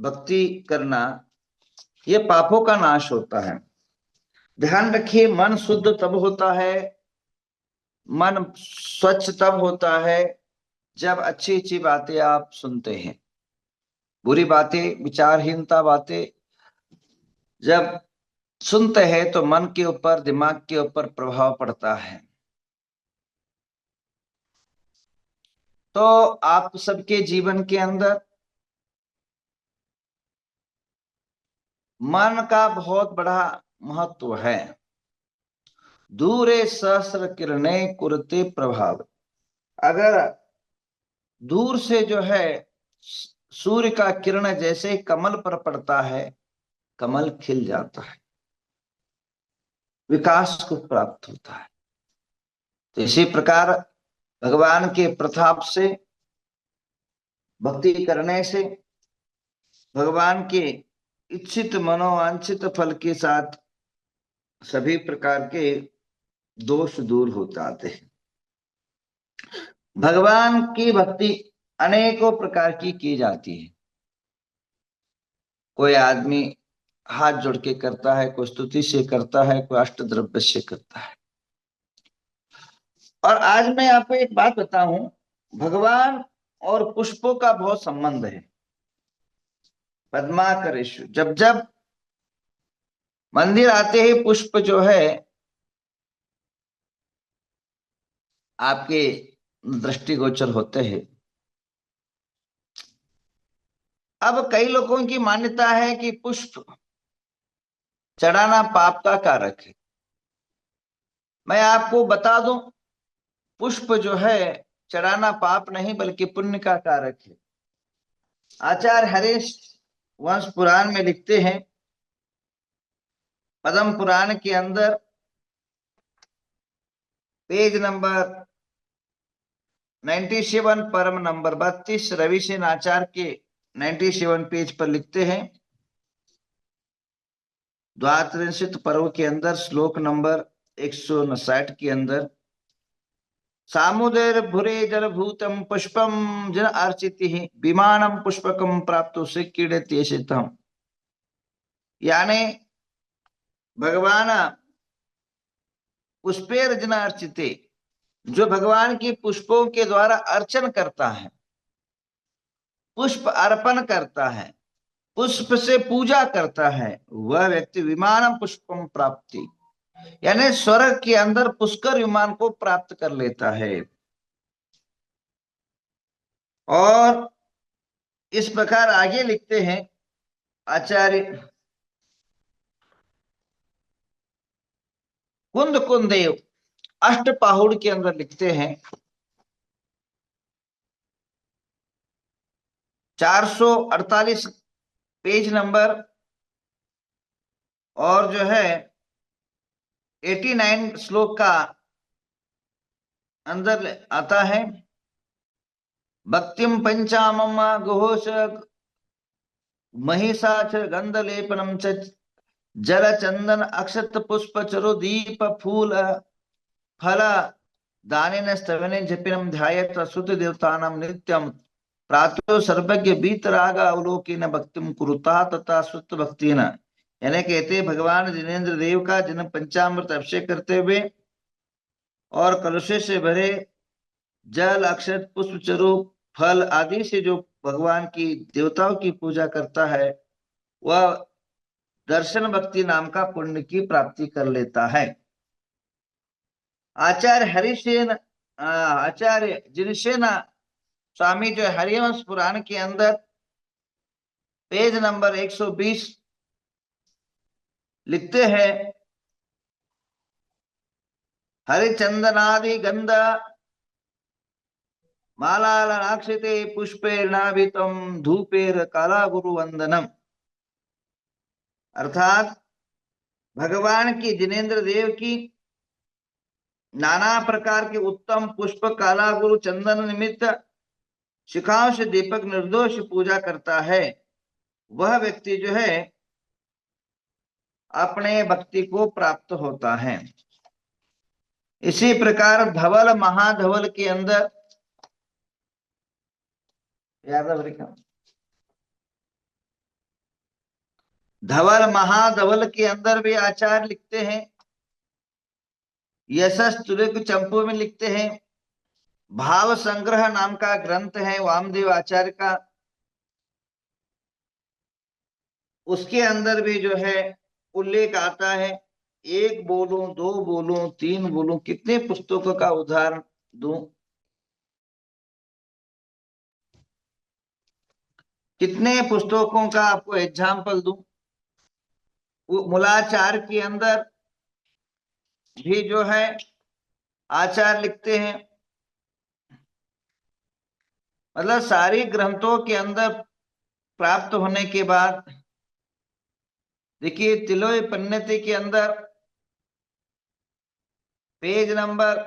भक्ति करना, ये पापों का नाश होता है। ध्यान रखिए, मन शुद्ध तब होता है, मन स्वच्छ तब होता है जब अच्छी अच्छी बातें आप सुनते हैं। बुरी बातें, विचारहीनता बातें जब सुनते हैं तो मन के ऊपर, दिमाग के ऊपर प्रभाव पड़ता है। तो आप सबके जीवन के अंदर मन का बहुत बड़ा महत्व है। दूरे सहस्र किरणें कुरते प्रभाव। अगर दूर से जो है सूर्य का किरण जैसे कमल पर पड़ता है, कमल खिल जाता है, विकास को प्राप्त होता है। तो इसी प्रकार भगवान के प्रताप से, भक्ति करने से भगवान के इच्छित मनोवांछित फल के साथ सभी प्रकार के दोष दूर हो जाते हैं। भगवान की भक्ति अनेकों प्रकार की जाती है। कोई आदमी हाथ जोड़ के करता है, कोई स्तुति से करता है, कोई अष्टद्रव्य से करता है। और आज मैं आपको एक बात बताऊं, भगवान और पुष्पों का बहुत संबंध है। पद्माकरेषु, जब जब मंदिर आते ही पुष्प जो है आपके दृष्टिगोचर होते हैं। अब कई लोगों की मान्यता है कि पुष्प चढ़ाना पाप का कारक है। मैं आपको बता दूं, पुष्प जो है चढ़ाना पाप नहीं बल्कि पुण्य का कारक है। आचार्य हरीश वंश पुराण में लिखते हैं, पद्म पुराण के अंदर पेज नंबर 97, परम नंबर 32, रविसेन आचार्य के 97 पेज पर लिखते हैं, द्वात्रिंशित पर्व के अंदर श्लोक नंबर 159 के अंदर, सामुदर भुरे जल भूतम पुष्पम जन अर्चिति विमानम पुष्पकम प्राप्तो से क्रीडते सिद्धम। यानी भगवान पुष्पेर जन अर्चिते, जो भगवान की पुष्पों के द्वारा अर्चन करता है, पुष्प अर्पण करता है, पुष्प से पूजा करता है, वह व्यक्ति विमानम पुष्पम प्राप्ति, यानी स्वर्ग के अंदर पुष्कर विमान को प्राप्त कर लेता है। और इस प्रकार आगे लिखते हैं आचार्य कुंद कुंदेव अष्टपाहुड़ के अंदर लिखते हैं, 448 पेज नंबर और जो है 89 श्लोक का अंदर आता है, भक्तिम पंचामम घोष महिषाच गंधलेपनम च जल चंदन अक्षत पुष्प चरु दीप फूल फल दानेन स्तवने जपिनम ध्यायत सुत देवतानां नित्यम प्रातो सर्वज्ञ बीतराग अवलोकेन भक्तिम कुरुता तथा सुत भक्तिन। यानी कहते भगवान जिनेन्द्र देव का जिन पंचामृत अभिषेक करते हुए और कलशे से भरे जल अक्षत पुष्प चरु फल आदि से जो भगवान की देवताओं की पूजा करता है, वह दर्शन भक्ति नाम का पुण्य की प्राप्ति कर लेता है। आचार्य हरिसेन आचार्य जिनसेना स्वामी जो हरिवंश पुराण के अंदर पेज नंबर 120 लिखते हैं, हरिचंदनादि गंध मालाक्षिते पुष्पेर्नाभितम धूपेर काला गुरु वंदनम। अर्थात भगवान की जिनेन्द्र देव की नाना प्रकार के उत्तम पुष्प काला गुरु चंदन निमित्त शिखाओं से दीपक निर्दोष पूजा करता है, वह व्यक्ति जो है अपने भक्ति को प्राप्त होता है। इसी प्रकार धवल महाधवल के अंदर यादव धवल महाधवल के अंदर भी आचार्य लिखते हैं। यशस तुरक चंपू में लिखते हैं। भाव संग्रह नाम का ग्रंथ है वामदेव आचार्य का, उसके अंदर भी जो है उल्लेख आता है। एक बोलूं, दो बोलूं, तीन बोलूं, कितने पुस्तकों का उदाहरण दूं, कितने पुस्तकों का आपको एग्जाम्पल दूं। मूलाचार के अंदर भी जो है आचार्य लिखते हैं। मतलब सारी ग्रंथों के अंदर प्राप्त होने के बाद देखिए तिलोई पन्नति के अंदर पेज नंबर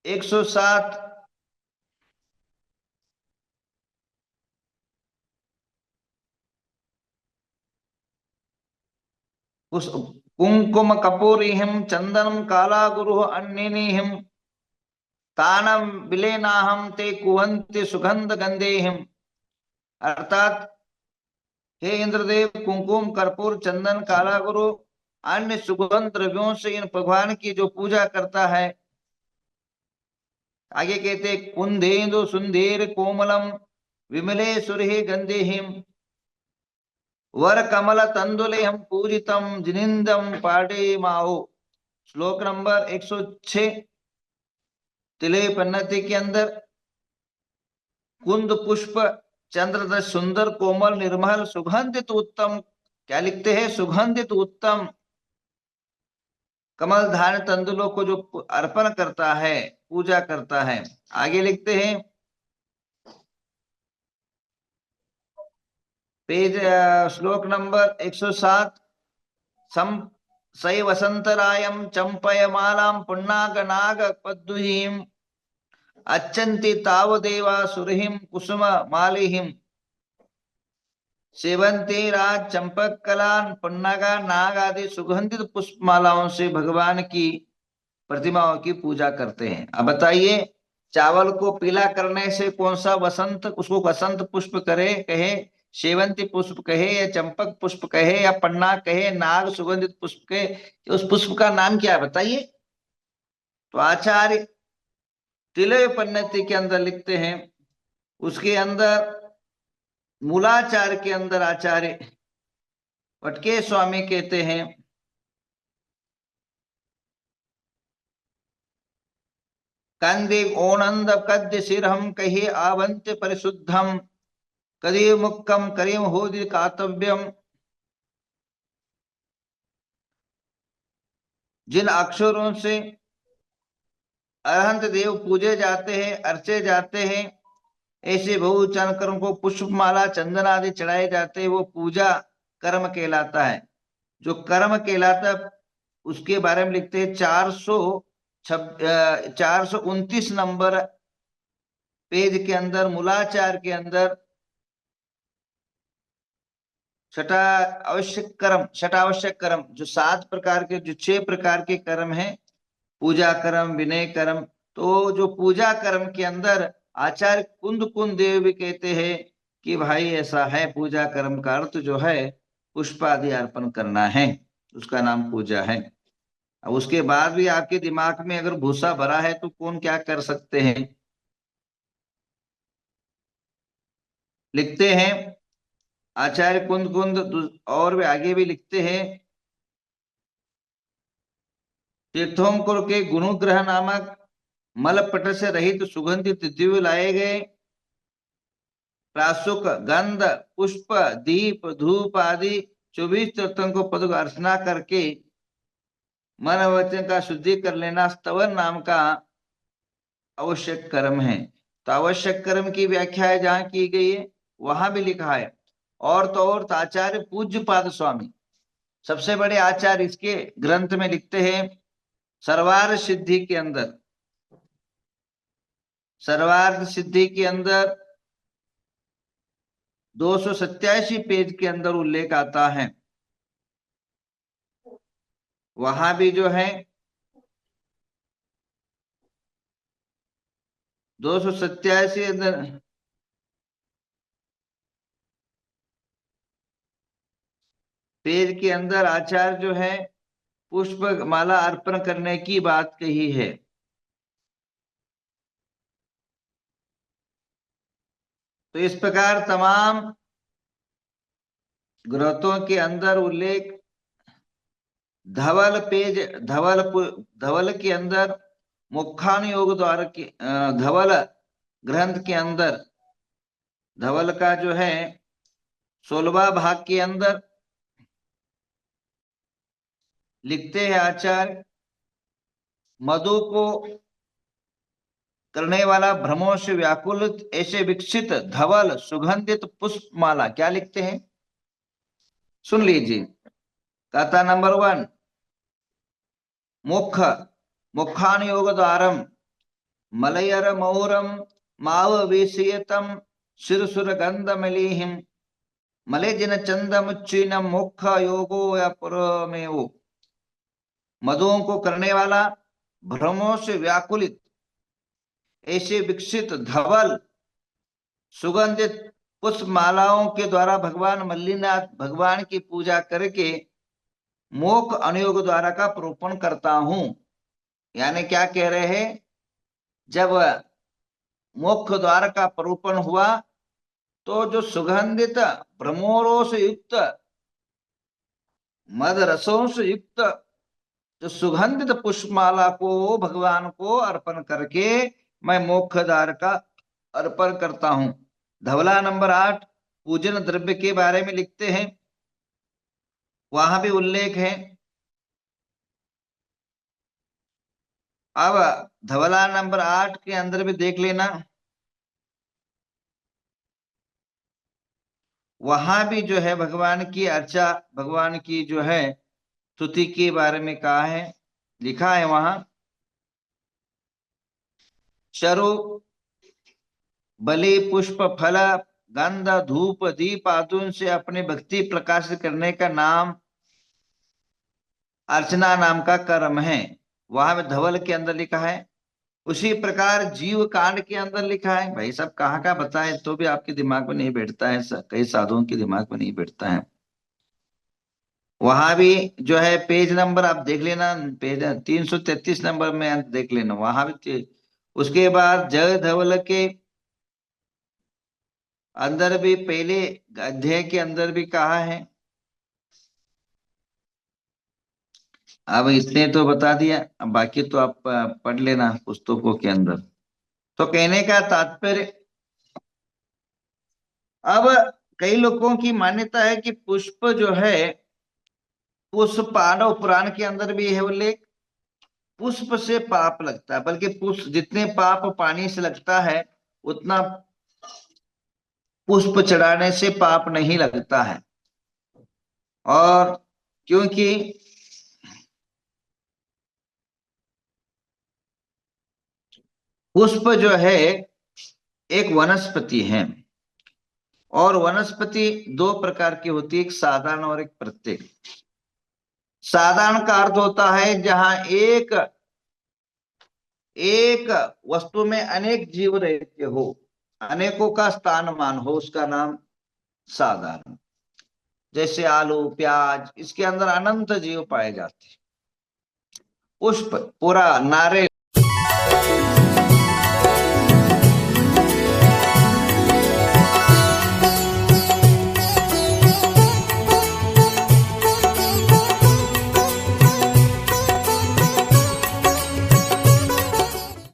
107, उस कुंकुम कपूरिहिम चंदनम काला गुरु अन्निहिम तानम विलेनाहम ते कुवंति सुगंध गंधेहिम। अर्थात हे इंद्रदेव, कुंकुम कर्पूर चंदन काला गुरु अन्य सुगंध द्रव्यों से इन भगवान की जो पूजा करता है, आगे कहते कुंदेन्दु सुंदर कोमलम विमले सुरहि गंधेहिम वर कमल तंदुलेहम पूजितम जिनिंदम पाटे माओ। श्लोक नंबर 106 तिले पन्नति के अंदर कुंद पुष्प चंद्रदश सुंदर कोमल निर्मल सुगंधित उत्तम, क्या लिखते हैं, सुगंधित उत्तम कमल धारण तंदुलों को जो अर्पण करता है, पूजा करता है। आगे लिखते हैं पेज श्लोक नंबर 107 सम सई वसंतरायम चंपयमालाम पुन्नाग नाग पद्दुहीम अच्छन्ति तावदेवा सुरहिम कुसुम मालिहिम सेवंती राज चंपक कलान पन्नागा नाग आदि सुगंधित पुष्प मालाओं से भगवान की प्रतिमाओं की पूजा करते हैं। अब बताइए, चावल को पीला करने से कौन सा वसंत, उसको वसंत पुष्प करे कहे, शेवंती पुष्प कहे, या चंपक पुष्प कहे, या पन्ना कहे, नाग सुगंधित पुष्प कहे, उस पुष्प का नाम क्या है बताइए। तो आचार्य तिलय पन्नति के अंदर लिखते हैं, उसके अंदर मूलाचार के अंदर आचार्य वटके स्वामी कहते हैं कंदे ओनंद कद्य सिरहम कहे आवंत्य परिशुद्धम कदीय मुक्कम करीम होदि कातव्यम। जिन अक्षरों से अरहंत देव पूजे जाते हैं, अर्चे जाते हैं, ऐसे बहुचन कर्म को पुष्पमाला चंदन आदि चढ़ाए जाते हैं, वो पूजा कर्म कहलाता है। जो कर्म कहलाता है उसके बारे में लिखते हैं 429 नंबर पेज के अंदर मूलाचार के अंदर छठा आवश्यक कर्म, छठा आवश्यक कर्म, जो 7 प्रकार के, जो 6 प्रकार के कर्म हैं, पूजा कर्म, विनय कर्म। तो जो पूजा कर्म के अंदर आचार्य कुंद कुंद देव भी कहते हैं कि भाई ऐसा है, पूजा कर्म का अर्थ जो है पुष्प आदि अर्पण करना है, उसका नाम पूजा है। अब उसके बाद भी आपके दिमाग में अगर भूसा भरा है तो कौन क्या कर सकते हैं। लिखते हैं आचार्य कुंद कुंद, और भी आगे भी लिखते हैं तीर्थोंकर के गुरुग्रह नामक मलपट से रहित सुगंधित दिव्य लाए गए प्रासुक गंध पुष्प दीप धूप आदि 24 तीर्थों पद को अर्चना करके मन वचन का शुद्धि कर लेना स्तवन नाम का आवश्यक कर्म है। तो आवश्यक कर्म की व्याख्या जहां की गई है वहां भी लिखा है। और तो और आचार्य पूज्य पाद स्वामी सबसे बड़े आचार्य इसके ग्रंथ में लिखते हैं सर्वार्थ सिद्धि के अंदर, सर्वार्थ सिद्धि के अंदर 287 पेज के अंदर उल्लेख आता है। वहां भी जो है 287 अंदर पेज के अंदर आचार्य जो है पुष्प माला अर्पण करने की बात कही है। तो इस प्रकार तमाम ग्रंथों के अंदर उल्लेख धवल पेज धवल के अंदर मुखान योग द्वारा के धवल ग्रंथ के अंदर धवल का जो है 16वां भाग के अंदर लिखते हैं आचार्य, मधु को करने वाला भ्रमों से व्याकुलित ऐसे विकसित धवल सुगंधित पुष्पमाला, क्या लिखते हैं सुन लीजिए। कथा नंबर 1, मुख मुखान योग द्वारम मलयर मौरम माव विषयतम शिरसुर गंध मलिहिम मलेजिन चंदमुच्चीनम मुख योगो या पुरमेवो। मधुओं को करने वाला, भ्रमों से व्याकुलित ऐसे विकसित धवल सुगंधित पुष्प मालाओं के द्वारा भगवान मल्लीनाथ भगवान की पूजा करके मोक्ष अनुयोग द्वारा का प्रोपण करता हूं। यानी क्या कह रहे हैं, जब मोक्ष द्वार का प्रोपण हुआ तो जो सुगंधित भ्रमरों से युक्त मद रसों से युक्त जो सुगंधित पुष्पमाला को भगवान को अर्पण करके मैं मोक्ष द्वार का अर्पण करता हूं। धवला नंबर 8 पूजन द्रव्य के बारे में लिखते हैं, वहां भी उल्लेख है। अब धवला नंबर 8 के अंदर भी देख लेना, वहां भी जो है भगवान की अर्चा, भगवान की जो है स्तुति के बारे में कहा है, लिखा है वहां, चरु बलि पुष्प फल गंध धूप दीप आदि से अपने भक्ति प्रकाशित करने का नाम अर्चना नाम का कर्म है। वहां में धवल के अंदर लिखा है। उसी प्रकार जीव कांड के अंदर लिखा है। भाई सब कहाँ का बताए तो भी आपके दिमाग में नहीं बैठता है, कई साधुओं के दिमाग में नहीं बैठता है। वहां भी जो है पेज नंबर आप देख लेना, पेज 333 नंबर में देख लेना, वहां भी। उसके बाद जय धवल के अंदर भी पहले अध्याय के अंदर भी कहा है। अब इसने तो बता दिया, अब बाकी तो आप पढ़ लेना पुस्तकों के अंदर। तो कहने का तात्पर्य, अब कई लोगों की मान्यता है कि पुष्प जो है, पुष्प पांडव पुराण के अंदर भी है उल्लेख, पुष्प से पाप लगता है, बल्कि पुष्प जितने पाप पानी से लगता है उतना पुष्प चढ़ाने से पाप नहीं लगता है। और क्योंकि पुष्प जो है एक वनस्पति है, और वनस्पति दो प्रकार की होती है, एक साधारण और एक प्रत्येक। साधारण का अर्थ होता है जहां एक एक वस्तु में अनेक जीव रहते हो, अनेकों का स्थान मान हो, उसका नाम साधारण। जैसे आलू प्याज, इसके अंदर अनंत जीव पाए जाते हैं। पुष्प पूरा नारियल